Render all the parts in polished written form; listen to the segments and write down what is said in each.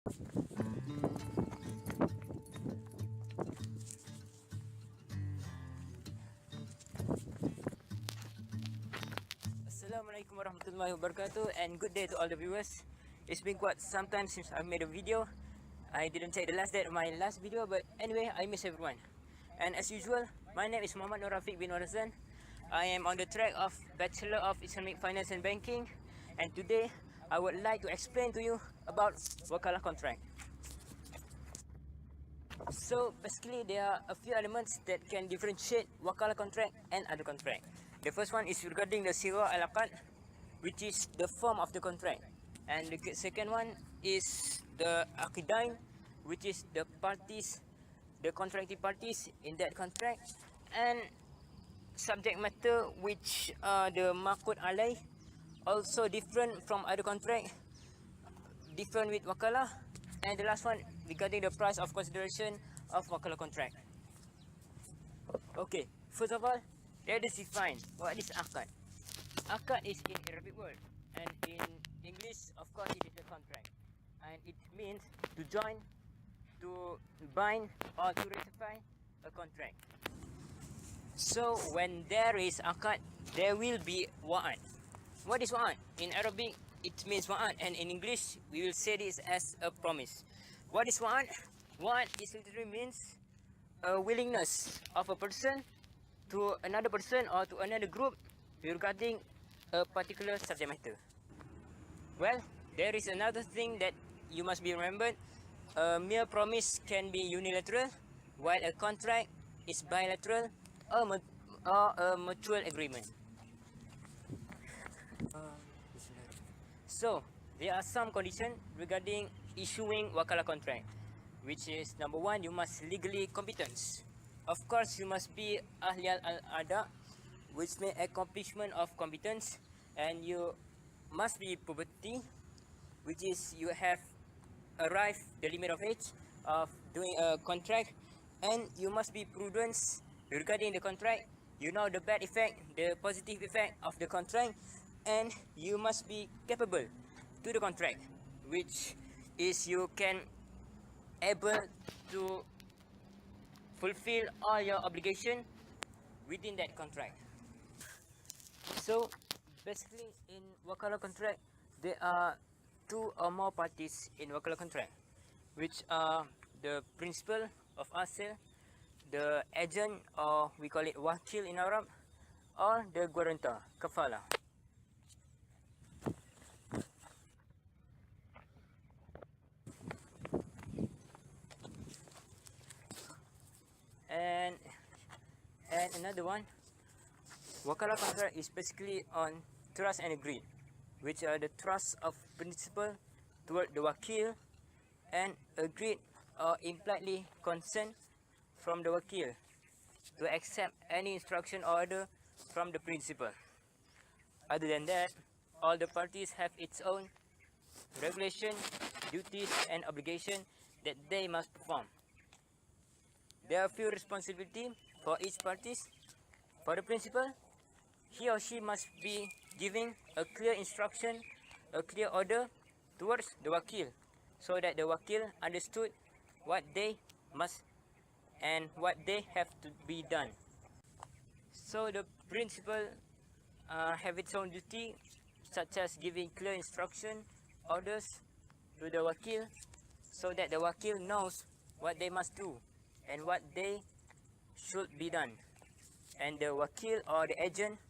Assalamualaikum warahmatullahi wabarakatuh, and good day to all the viewers. It's been quite some time since I made a video. I didn't check the last date of my last video, but anyway, I miss everyone. And as usual, my name is Muhammad Nur Afiq bin Azan. I am on the track of Bachelor of Islamic Finance and Banking, and today I would like to explain to you about Wakalah contract. So basically, there are a few elements that can differentiate Wakalah contract and other contract. The first one is regarding the Sirah al-Aqad, which is the form of the contract. And the second one is the Aqidain, which is the parties, the contracting parties in that contract. And subject matter, which are the Maqud Alay, also different from other contract, different with Wakalah. And the last one regarding the price of consideration of Wakalah contract. Okay, first of all, let us define what is Aqad. Aqad is in Arabic word, and in English, of course, it is a contract, and it means to join, to bind, or to ratify a contract. So when there is Aqad, there will be waad. What is waad? In Arabic, it means waad, and in English, we will say this as a promise. What is waad? Waad is literally means a willingness of a person to another person or to another group regarding a particular subject matter. Well, there is another thing that you must be remembered. A mere promise can be unilateral, while a contract is bilateral or a mutual agreement. So, there are some conditions regarding issuing Wakalah contract, which is number one, you must legally competent. Of course, you must be ahli al-ada, which means accomplishment of competence, and you must be puberty, which is you have arrived the limit of age of doing a contract, and you must be prudent regarding the contract. You know the bad effect, the positive effect of the contract, and you must be capable to the contract, which is you can able to fulfill all your obligation within that contract. So basically, in Wakalah contract, there are two or more parties in Wakalah contract, which are the principal of asal, the agent, or we call it wakil in Arab, or the guarantor, kafala. And another one, Wakalah contract is basically on trust and agreed, which are the trust of principal toward the wakil, and agreed or impliedly consent from the wakil to accept any instruction or order from the principal. Other than that, all the parties have its own regulation, duties, and obligation that they must perform. There are few responsibility for each party. For the principal, he or she must be giving a clear instruction, a clear order towards the wakil, so that the wakil understood what they must and what they have to be done. So the principal have its own duty, such as giving clear instruction, orders to the wakil, so that the wakil knows what they must do and what they should be done. And the wakil or the agent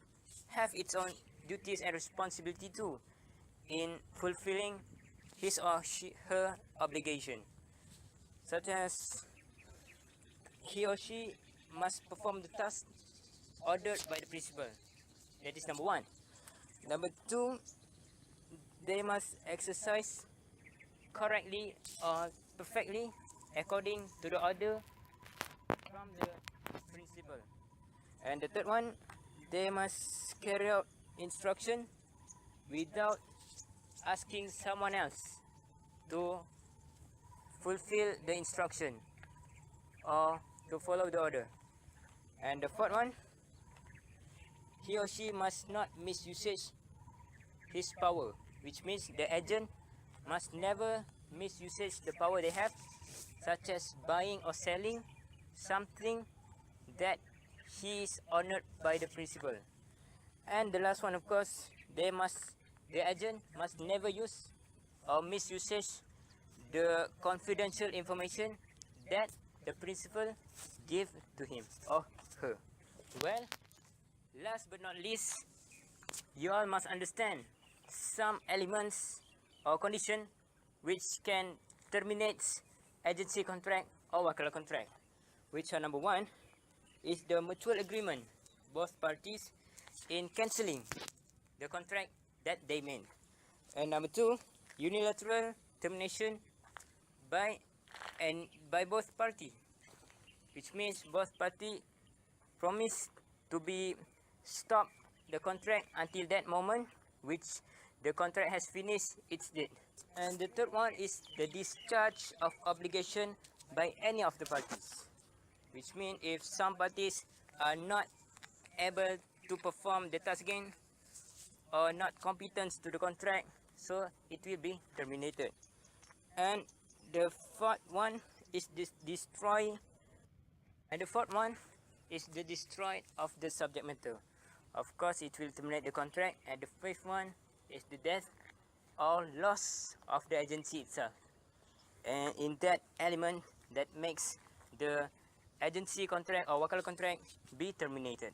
have its own duties and responsibility too in fulfilling his or her obligation, such as he or she must perform the task ordered by the principal. That is number one. Number two, they must exercise correctly or perfectly according to the order from the principal. And the third one, they must carry out instruction without asking someone else to fulfill the instruction or to follow the order. And the fourth one, he or she must not misuse his power, which means the agent must never misusage the power they have, such as buying or selling something that he is honored by the principal. And the last one, of course, the agent must never use or misusage the confidential information that the principal give to him or her. Well, last but not least, you all must understand some elements or condition which can terminate agency contract or wakalah contract, which are: number one is the mutual agreement both parties in cancelling the contract that they made, and number two, unilateral termination by both party, which means both party promise to be stop the contract until that moment which the contract has finished its date. And the third one is the discharge of obligation by any of the parties, which means if some parties are not able to perform the task again or not competent to the contract, so it will be terminated. And the fourth one is destroy, and the fourth one is the destroy of the subject matter. Of course, it will terminate the contract. And the fifth one is the death or loss of the agency itself. And in that element, that makes the agency contract or wakalah contract be terminated.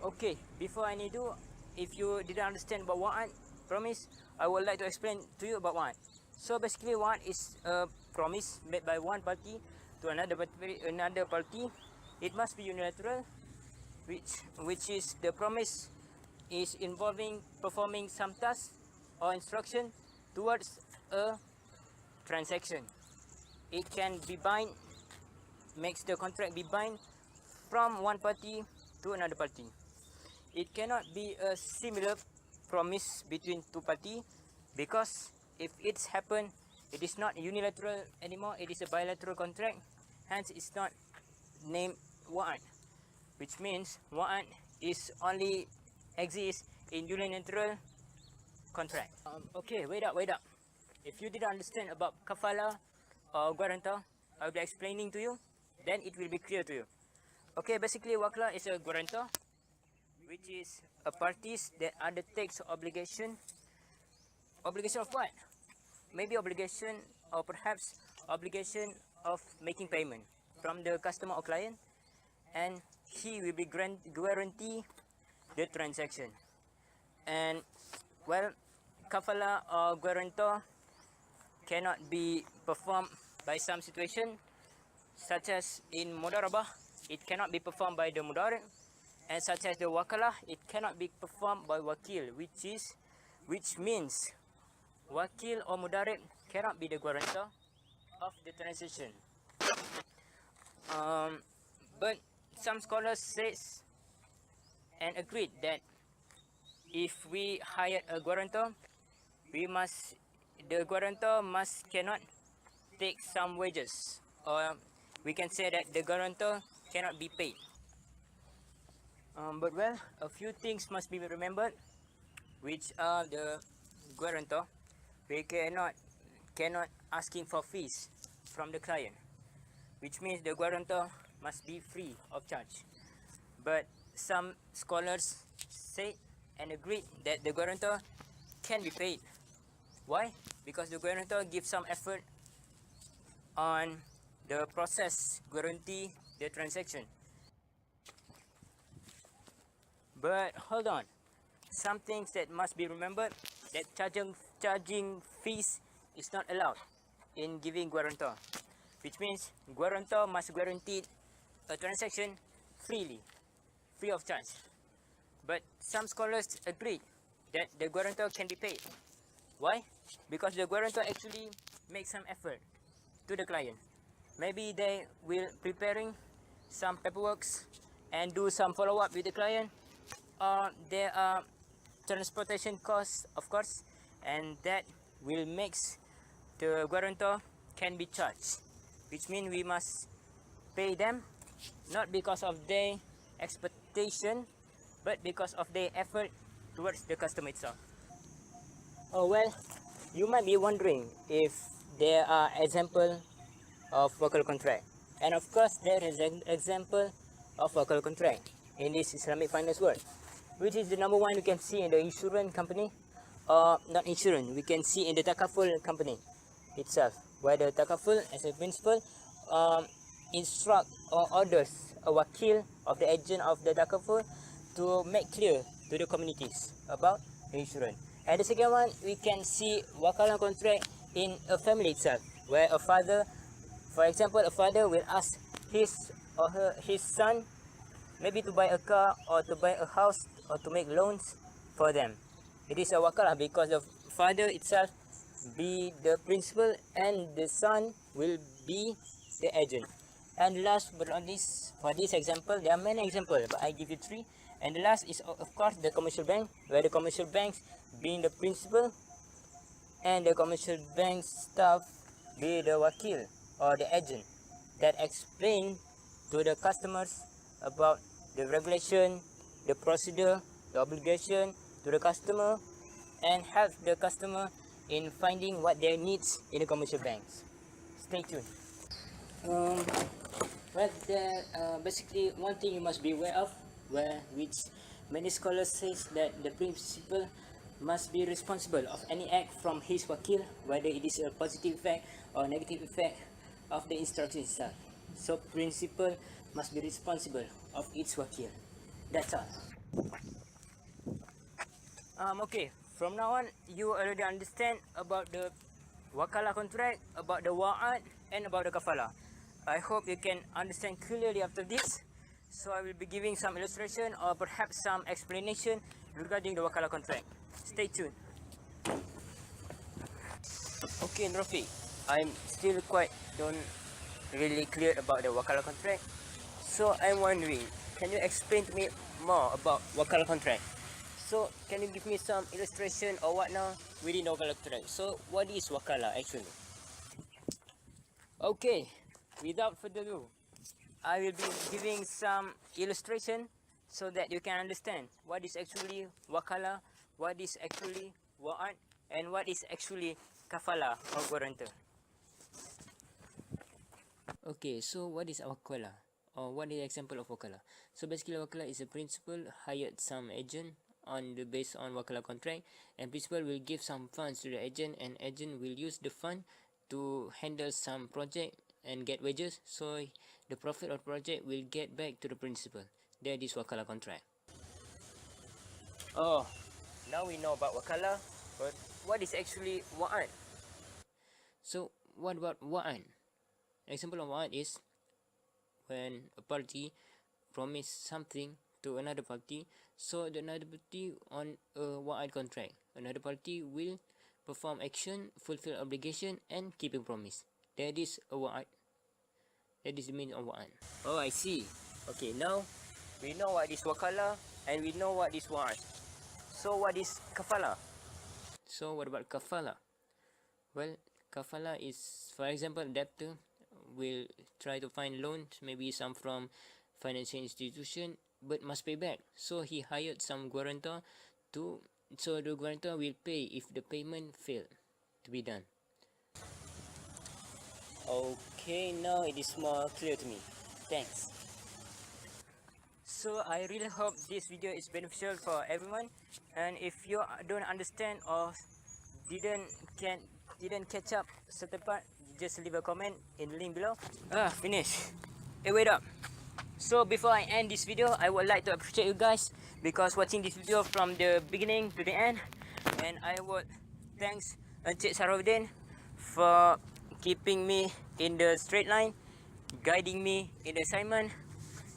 Okay, before I do, if you didn't understand about waad, promise, I would like to explain to you about waad. So basically, waad is a promise made by one party to another party. It must be unilateral, which is the promise is involving performing some task or instruction towards a transaction. It can be bind, makes the contract be bind from one party to another party. It cannot be a similar promise between two parties, because if it's happened, it is not unilateral anymore, it is a bilateral contract, hence it's not named waad, which means waad is only exists in unilateral contract. Okay, wait up. If you didn't understand about kafala or guarantor, I'll be explaining to you, then it will be clear to you. Okay, basically wakalah is a guarantor, which is a parties that undertakes obligation. Obligation of what? Maybe obligation, or perhaps obligation of making payment from the customer or client, and he will be guarantee the transaction. And well, kafala or guarantor cannot be performed by some situation, such as in mudarabah, it cannot be performed by the mudarib, and such as the wakalah, it cannot be performed by wakil, which means wakil or mudarib cannot be the guarantor of the transaction. But some scholars says and agreed that if we hire a guarantor, the guarantor cannot take some wages, or we can say that the guarantor cannot be paid. But well, a few things must be remembered, which are the guarantor. We cannot asking for fees from the client, which means the guarantor must be free of charge. But some scholars say and agreed that the guarantor can be paid. Why? Because the guarantor gives some effort on the process, guarantee the transaction. But hold on, some things that must be remembered, that charging fees is not allowed in giving guarantor, which means guarantor must guarantee a transaction free of charge. But some scholars agree that the guarantor can be paid. Why? Because the guarantor actually makes some effort to the client. Maybe they will preparing some paperwork and do some follow-up with the client, or there are transportation costs, of course, and that will make the guarantor can be charged, which means we must pay them not because of their expectation, but because of their effort towards the customer itself. Oh well, you might be wondering if there are examples of Wakalah contract. And of course, there is an example of Wakalah contract in this Islamic finance world, which is the number one we can see in the insurance company, or not insurance, we can see in the takaful company itself, where the takaful as a principal instruct or orders a wakil of the agent of the takaful to make clear to the communities about insurance. And the second one, we can see Wakalah contract in a family itself, where a father, for example, a father will ask his son maybe to buy a car or to buy a house or to make loans for them. It is a wakalah because the father itself be the principal and the son will be the agent. And last but not least, for this example, there are many examples, but I give you 3. And the last is of course the commercial bank, where the commercial banks being the principal and the commercial bank staff be the wakil or the agent that explain to the customers about the regulation, the procedure, the obligation to the customer, and help the customer in finding what their needs in the commercial banks. Stay tuned. Well, there basically one thing you must be aware of, which many scholars says that the principal must be responsible of any act from his wakil, whether it is a positive effect or negative effect of the instruction itself. So principal must be responsible of its wakil. That's all. Okay, from now on you already understand about the wakalah contract, about the waad, and about the kafala. I hope you can understand clearly after this. So I will be giving some illustration or perhaps some explanation regarding the wakalah contract. Stay tuned. Okay, Rafiq, I'm still don't really clear about the wakalah contract. So I'm wondering, can you explain to me more about wakalah contract? So can you give me some illustration or what now within the wakalah contract? So what is wakalah actually? Okay, without further ado, I will be giving some illustration so that you can understand what is actually wakalah, what is actually waad, and what is actually kafala or guarantor. Okay, so what is wakalah, or what is the example of wakalah? So basically wakalah is a principal hired some agent on the based on wakalah contract, and principal will give some funds to the agent, and agent will use the fund to handle some project and get wages, so the profit of project will get back to the principal. That is wakalah contract. Oh, now we know about wakalah, but what is actually waad? So what about waad? Example of waad is when a party promise something to another party, so the another party on a waad contract, another party will perform action, fulfill obligation, and keep a promise. That is a waad. That is the meaning of waad. Oh, I see. Okay, now we know what is wakalah and we know what is waad. So what is kafala? So what about kafala? Well, kafala is, for example, debtor will try to find loans, maybe some from financial institution, but must pay back. So he hired some guarantor so the guarantor will pay if the payment failed to be done. Okay, now it is more clear to me. Thanks. So I really hope this video is beneficial for everyone, and if you don't understand or didn't catch up certain part, just leave a comment in the link below. Finish. Hey, wait up. So before I end this video, I would like to appreciate you guys because watching this video from the beginning to the end, and I would thanks Encik Sarauddin for keeping me in the straight line, guiding me in the assignment,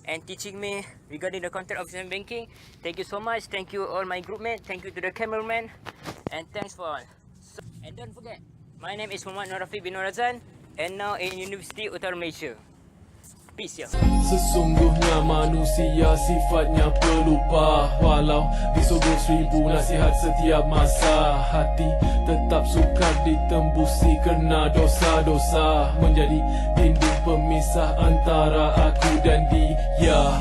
and teaching me regarding the content of Islamic banking. Thank you so much. Thank you all my groupmates. Thank you to the cameraman, and thanks for all. So, and don't forget, my name is Muhammad Nur Afiq bin Azan, and now in University Utara, Malaysia. Peace ya. Sesungguhnya manusia sifatnya pelupa, walau disogok 1000 nasihat setiap masa. Hati tetap sukar ditembusi kerana dosa-dosa, menjadi dinding pemisah antara aku dan dia.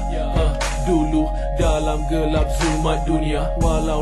Dulu dalam gelap zulmat dunia, walau